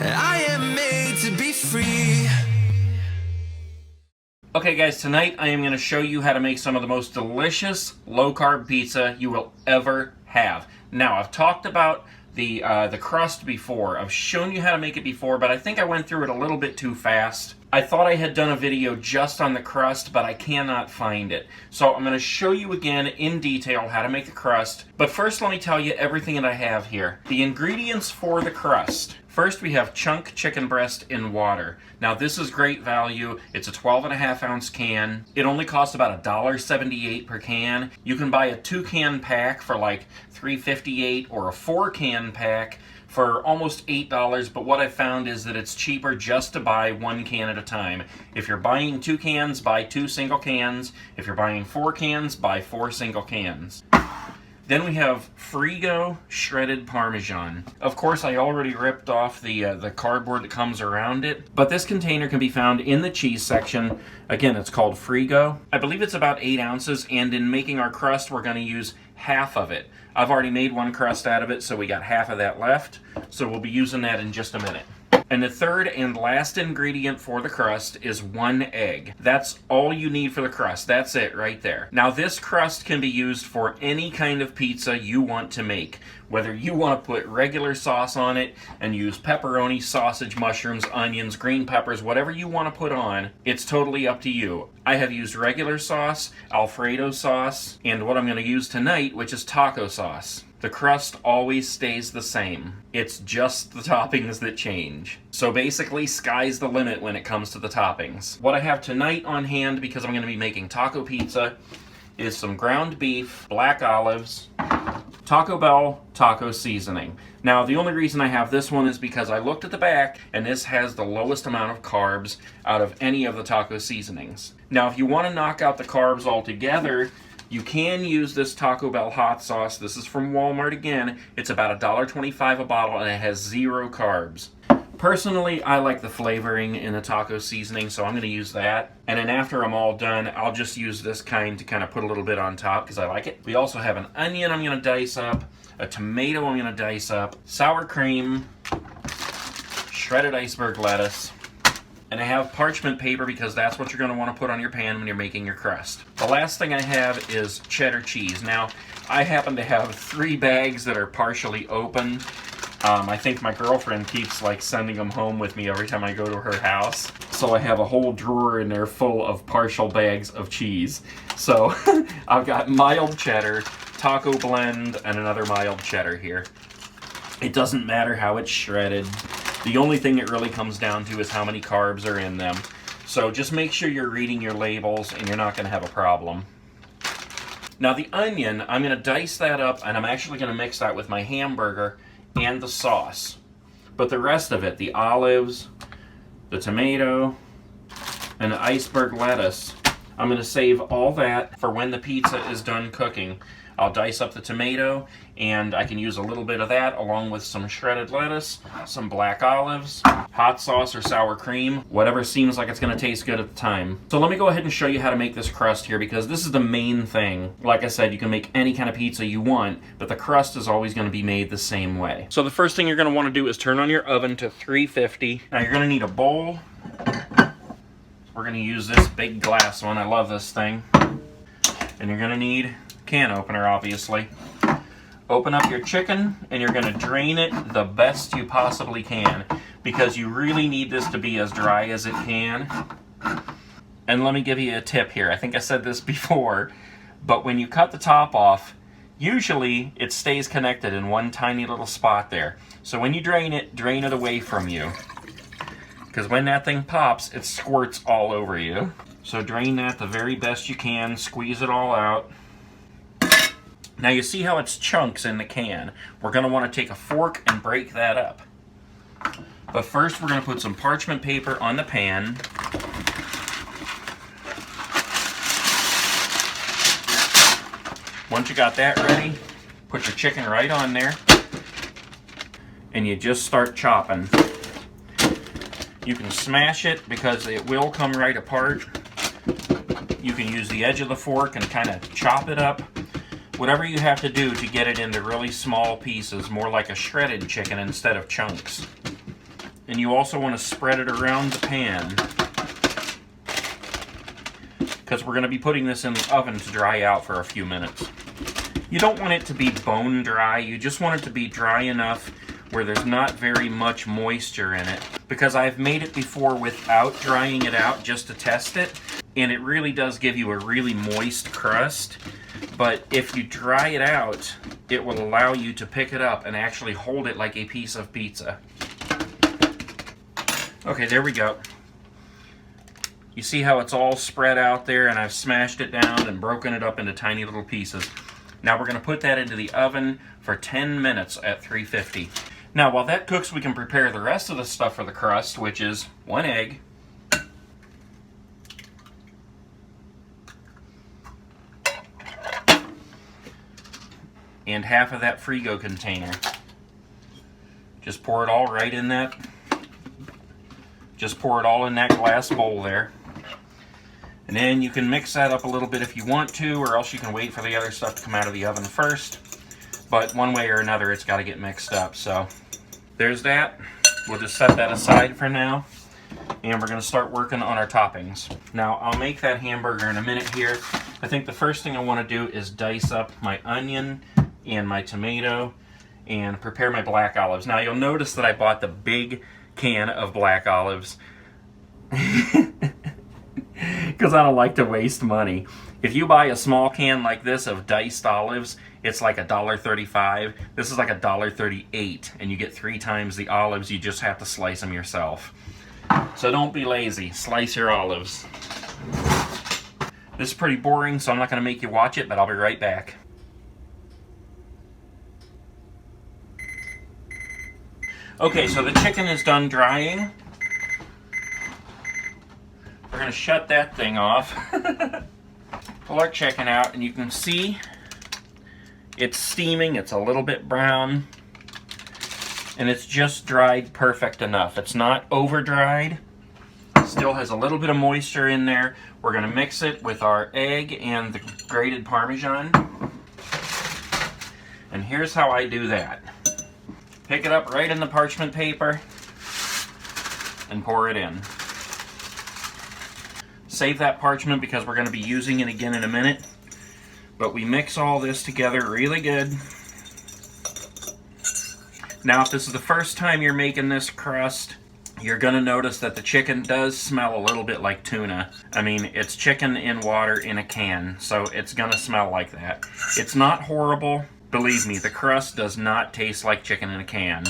I am made to be free. Okay guys, tonight I am going to show you how to make some of the most delicious low-carb pizza you will ever have. Now, I've talked about the crust before. I've shown you how to make it before, but I think I went through it a little bit too fast. I thought I had done a video just on the crust, but I cannot find it. So I'm going to show you again in detail how to make the crust. But first, let me tell you everything that I have here. The ingredients for the crust. First, we have chunk chicken breast in water. Now, this is great value. It's a 12.5-ounce can. It only costs about $1.78 per can. You can buy a 2-can pack for like $3.58 or a 4-can pack for almost $8, but what I found is that it's cheaper just to buy 1 can at a time. If you're buying 2 cans, buy 2 single cans. If you're buying 4 cans, buy 4 single cans. Then we have Frigo shredded Parmesan. Of course, I already ripped off the cardboard that comes around it, but this container can be found in the cheese section. Again, it's called Frigo. I believe it's about 8 ounces, and in making our crust, we're going to use half of it. I've already made 1 crust out of it, so we got half of that left, so we'll be using that in just a minute. And the third and last ingredient for the crust is 1 egg. That's all you need for the crust. That's it right there. Now, this crust can be used for any kind of pizza you want to make. Whether you want to put regular sauce on it and use pepperoni, sausage, mushrooms, onions, green peppers, whatever you want to put on, it's totally up to you. I have used regular sauce, Alfredo sauce, and what I'm going to use tonight, which is taco sauce. The crust always stays the same. It's just the toppings that change. So basically, sky's the limit when it comes to the toppings. What I have tonight on hand, because I'm going to be making taco pizza, is some ground beef, black olives, Taco Bell taco seasoning. Now, the only reason I have this one is because I looked at the back, and this has the lowest amount of carbs out of any of the taco seasonings. Now, if you want to knock out the carbs altogether, you can use this Taco Bell hot sauce. This is from Walmart again. It's about $1.25 a bottle, and it has 0 carbs. Personally, I like the flavoring in the taco seasoning, so I'm going to use that. And then after I'm all done, I'll just use this kind to kind of put a little bit on top because I like it. We also have an onion I'm going to dice up, a tomato I'm going to dice up, sour cream, shredded iceberg lettuce, and I have parchment paper because that's what you're going to want to put on your pan when you're making your crust. The last thing I have is cheddar cheese. Now, I happen to have 3 bags that are partially open. I think my girlfriend keeps like sending them home with me every time I go to her house. So I have a whole drawer in there full of partial bags of cheese. So I've got mild cheddar, taco blend, and another mild cheddar here. It doesn't matter how it's shredded. The only thing it really comes down to is how many carbs are in them. So just make sure you're reading your labels and you're not going to have a problem. Now the onion, I'm going to dice that up and I'm actually going to mix that with my hamburger and the sauce. But the rest of it, the olives, the tomato, and the iceberg lettuce, I'm going to save all that for when the pizza is done cooking. I'll dice up the tomato, and I can use a little bit of that along with some shredded lettuce, some black olives, hot sauce or sour cream, whatever seems like it's going to taste good at the time. So let me go ahead and show you how to make this crust here because this is the main thing. Like I said, you can make any kind of pizza you want, but the crust is always going to be made the same way. So the first thing you're going to want to do is turn on your oven to 350. Now you're going to need a bowl. We're going to use this big glass one. I love this thing. And you're going to need can opener, obviously. Open up your chicken and you're going to drain it the best you possibly can because you really need this to be as dry as it can. And let me give you a tip here. I think I said this before, but when you cut the top off, usually it stays connected in one tiny little spot there. So when you drain it away from you because when that thing pops, it squirts all over you. So drain that the very best you can, squeeze it all out. Now you see how it's chunks in the can. We're going to want to take a fork and break that up. But first we're going to put some parchment paper on the pan. Once you got that ready, put your chicken right on there. And you just start chopping. You can smash it because it will come right apart. You can use the edge of the fork and kind of chop it up. Whatever you have to do to get it into really small pieces, more like a shredded chicken instead of chunks. and you also want to spread it around the pan, because we're going to be putting this in the oven to dry out for a few minutes. You don't want it to be bone dry, you just want it to be dry enough where there's not very much moisture in it. Because I've made it before without drying it out just to test it, and it really does give you a really moist crust. But if you dry it out, it will allow you to pick it up and actually hold it like a piece of pizza. Okay, there we go. You see how it's all spread out there, and I've smashed it down and broken it up into tiny little pieces. Now we're going to put that into the oven for 10 minutes at 350. Now while that cooks, we can prepare the rest of the stuff for the crust, which is 1 egg, and half of that Frigo container. Just pour it all right in that. Just pour it all in that glass bowl there. And then you can mix that up a little bit if you want to, or else you can wait for the other stuff to come out of the oven first. But one way or another, it's got to get mixed up. So there's that. We'll just set that aside for now. And we're going to start working on our toppings. Now, I'll make that hamburger in a minute here. I think the first thing I want to do is dice up my onion and my tomato and prepare my black olives. Now, you'll notice that I bought the big can of black olives because I don't like to waste money. If you buy a small can like this of diced olives, it's like $1.35. This is like $1.38, and you get 3 times the olives. You just have to slice them yourself. So don't be lazy. Slice your olives. This is pretty boring, so I'm not going to make you watch it, but I'll be right back. Okay, so the chicken is done drying. We're going to shut that thing off. Pull our chicken out, and you can see it's steaming. It's a little bit brown, and it's just dried perfect enough. It's not over dried. Still has a little bit of moisture in there. We're going to mix it with our egg and the grated Parmesan. And here's how I do that. Pick it up right in the parchment paper and pour it in. Save that parchment because we're going to be using it again in a minute. But we mix all this together really good. Now, if this is the first time you're making this crust, you're going to notice that the chicken does smell a little bit like tuna. I mean, it's chicken in water in a can, so it's going to smell like that. It's not horrible. Believe me, the crust does not taste like chicken in a can.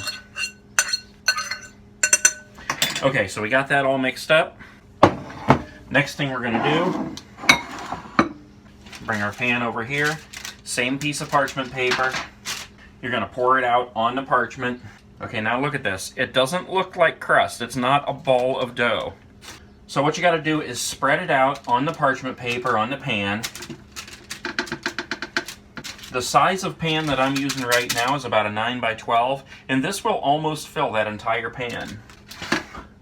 Okay, so we got that all mixed up. Next thing we're going to do, bring our pan over here. Same piece of parchment paper. You're going to pour it out on the parchment. Okay, now look at this. It doesn't look like crust. It's not a ball of dough. So what you got to do is spread it out on the parchment paper on the pan. The size of pan that I'm using right now is about a 9 by 12, and this will almost fill that entire pan.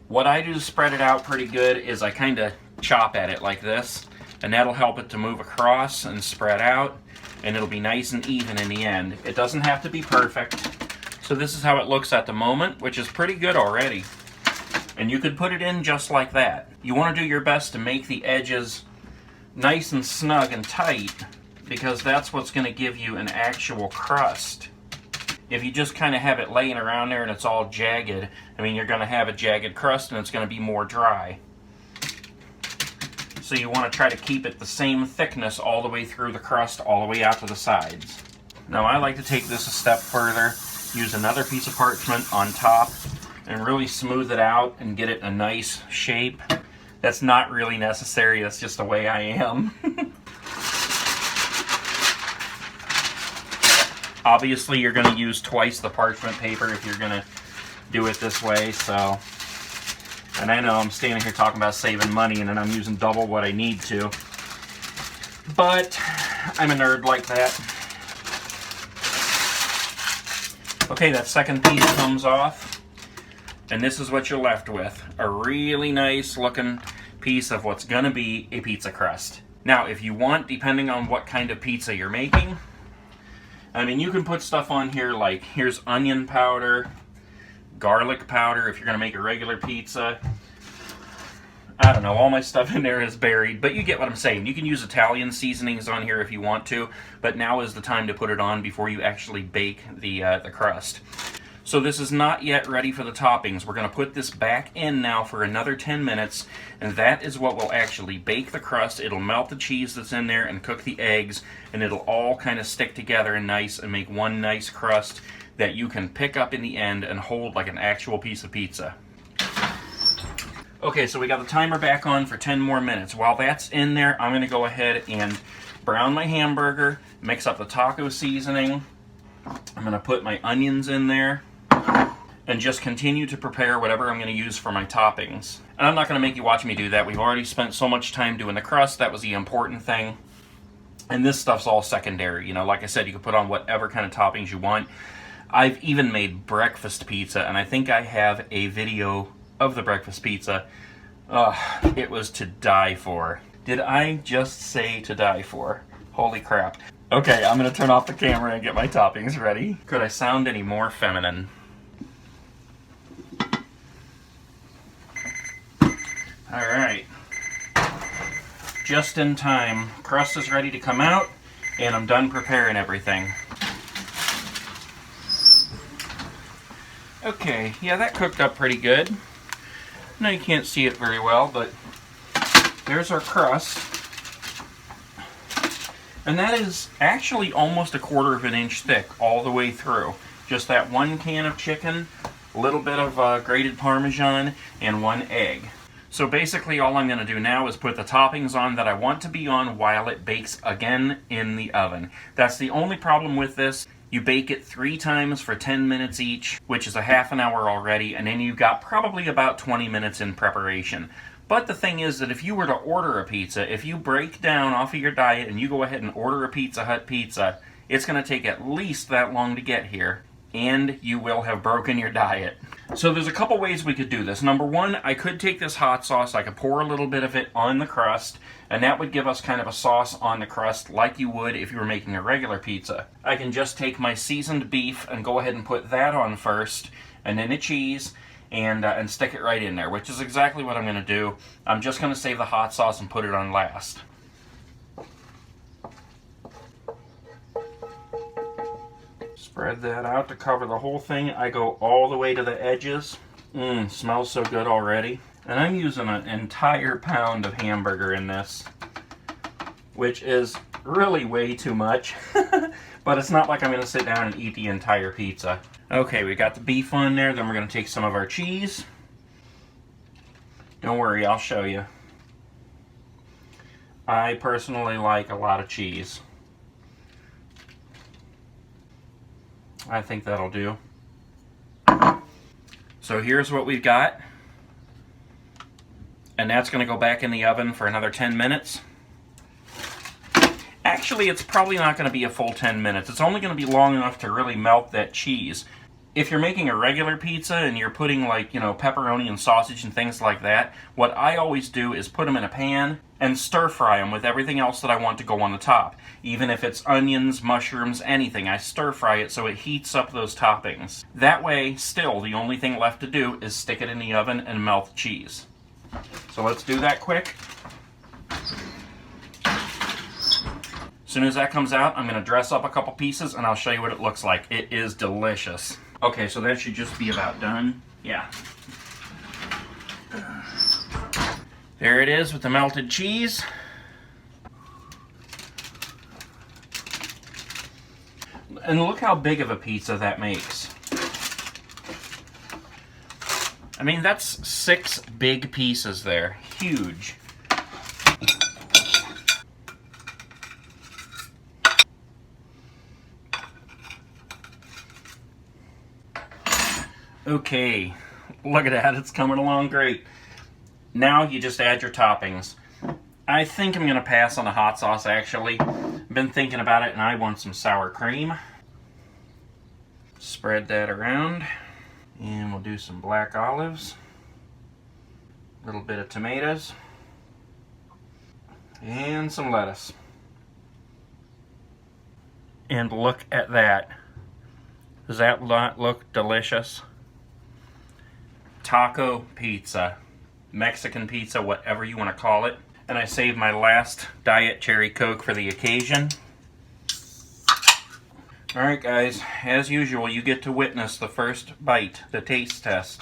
What I do to spread it out pretty good is I kind of chop at it like this, and that'll help it to move across and spread out, and it'll be nice and even in the end. It doesn't have to be perfect. So this is how it looks at the moment, which is pretty good already. And you could put it in just like that. You want to do your best to make the edges nice and snug and tight, because that's what's going to give you an actual crust. If you just kind of have it laying around there and it's all jagged, I mean, you're going to have a jagged crust and it's going to be more dry. So you want to try to keep it the same thickness all the way through the crust, all the way out to the sides. Now I like to take this a step further, use another piece of parchment on top, and really smooth it out and get it a nice shape. That's not really necessary, that's just the way I am. Obviously, you're going to use twice the parchment paper if you're going to do it this way, so. And I know I'm standing here talking about saving money, and then I'm using double what I need to. But I'm a nerd like that. Okay, that second piece comes off, and this is what you're left with. A really nice looking piece of what's going to be a pizza crust. Now, if you want, depending on what kind of pizza you're making, I mean, you can put stuff on here like, here's onion powder, garlic powder if you're going to make a regular pizza. I don't know, all my stuff in there is buried, but you get what I'm saying. You can use Italian seasonings on here if you want to, but now is the time to put it on before you actually bake the crust. So this is not yet ready for the toppings. We're going to put this back in now for another 10 minutes, and that is what will actually bake the crust. It'll melt the cheese that's in there and cook the eggs, and it'll all kind of stick together and nice and make one nice crust that you can pick up in the end and hold like an actual piece of pizza. Okay, so we got the timer back on for 10 more minutes. While that's in there, I'm going to go ahead and brown my hamburger, mix up the taco seasoning. I'm going to put my onions in there and just continue to prepare whatever I'm going to use for my toppings. And I'm not going to make you watch me do that. We've already spent so much time doing the crust. That was the important thing. And this stuff's all secondary. You know, like I said, you can put on whatever kind of toppings you want. I've even made breakfast pizza, and I think I have a video of the breakfast pizza. It was to die for. Did I just say to die for? Holy crap. Okay, I'm gonna turn off the camera and get my toppings ready. Could I sound any more feminine? Alright. Just in time. Crust is ready to come out, and I'm done preparing everything. Okay, yeah, that cooked up pretty good. Now you can't see it very well, but there's our crust. And that is actually almost 1/4 of an inch thick all the way through. Just that one can of chicken, a little bit of grated Parmesan, and one egg. So basically all I'm going to do now is put the toppings on that I want to be on while it bakes again in the oven. That's the only problem with this. You bake it 3 times for 10 minutes each, which is a half an hour already, and then you've got probably about 20 minutes in preparation. But the thing is that if you were to order a pizza, if you break down off of your diet and you go ahead and order a Pizza Hut pizza, it's going to take at least that long to get here, and you will have broken your diet. So there's a couple ways we could do this. Number one, I could take this hot sauce, I could pour a little bit of it on the crust, and that would give us kind of a sauce on the crust like you would if you were making a regular pizza. I can just take my seasoned beef and go ahead and put that on first, and then the cheese, and stick it right in there, which is exactly what I'm going to do. I'm just going to save the hot sauce and put it on last. Spread that out to cover the whole thing. I go all the way to the edges. Smells so good already. And I'm using an entire pound of hamburger in this, which is really way too much. But it's not like I'm going to sit down and eat the entire pizza. Okay, we got the beef on there. Then we're going to take some of our cheese. Don't worry, I'll show you. I personally like a lot of cheese. I think that'll do. So here's what we've got. And that's going to go back in the oven for another 10 minutes. Actually, it's probably not going to be a full 10 minutes. It's only going to be long enough to really melt that cheese. If you're making a regular pizza and you're putting, like, you know, pepperoni and sausage and things like that, what I always do is put them in a pan and stir fry them with everything else that I want to go on the top. Even if it's onions, mushrooms, anything, I stir fry it so it heats up those toppings. That way, still, the only thing left to do is stick it in the oven and melt the cheese. So let's do that quick. As soon as that comes out, I'm going to dress up a couple pieces and I'll show you what it looks like. It is delicious. Okay, so that should just be about done. Yeah. There it is with the melted cheese. And look how big of a pizza that makes. I mean, that's 6 big pieces there. Huge. Okay, look at that, it's coming along great. Now you just add your toppings. I think I'm going to pass on the hot sauce, actually. I've been thinking about it and I want some sour cream. Spread that around. And we'll do some black olives. A little bit of tomatoes. And some lettuce. And look at that. Does that not look delicious? taco pizza, Mexican pizza, whatever you want to call it. And I saved my last Diet Cherry Coke for the occasion. Alright guys, as usual, you get to witness the first bite, the taste test.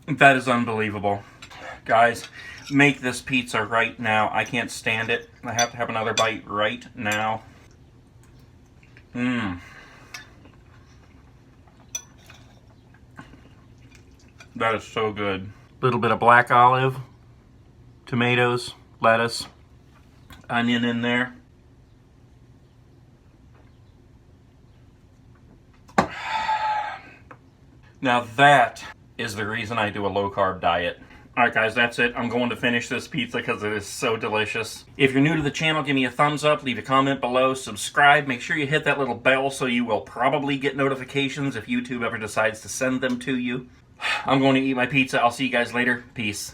That is unbelievable. Guys, make this pizza right now. I can't stand it. I have to have another bite right now. That is so good. Little bit of black olive, tomatoes, lettuce, onion in there. Now that is the reason I do a low-carb diet. Alright guys, that's it. I'm going to finish this pizza because it is so delicious. If you're new to the channel, give me a thumbs up, leave a comment below, subscribe. Make sure you hit that little bell so you will probably get notifications if YouTube ever decides to send them to you. I'm going to eat my pizza. I'll see you guys later. Peace.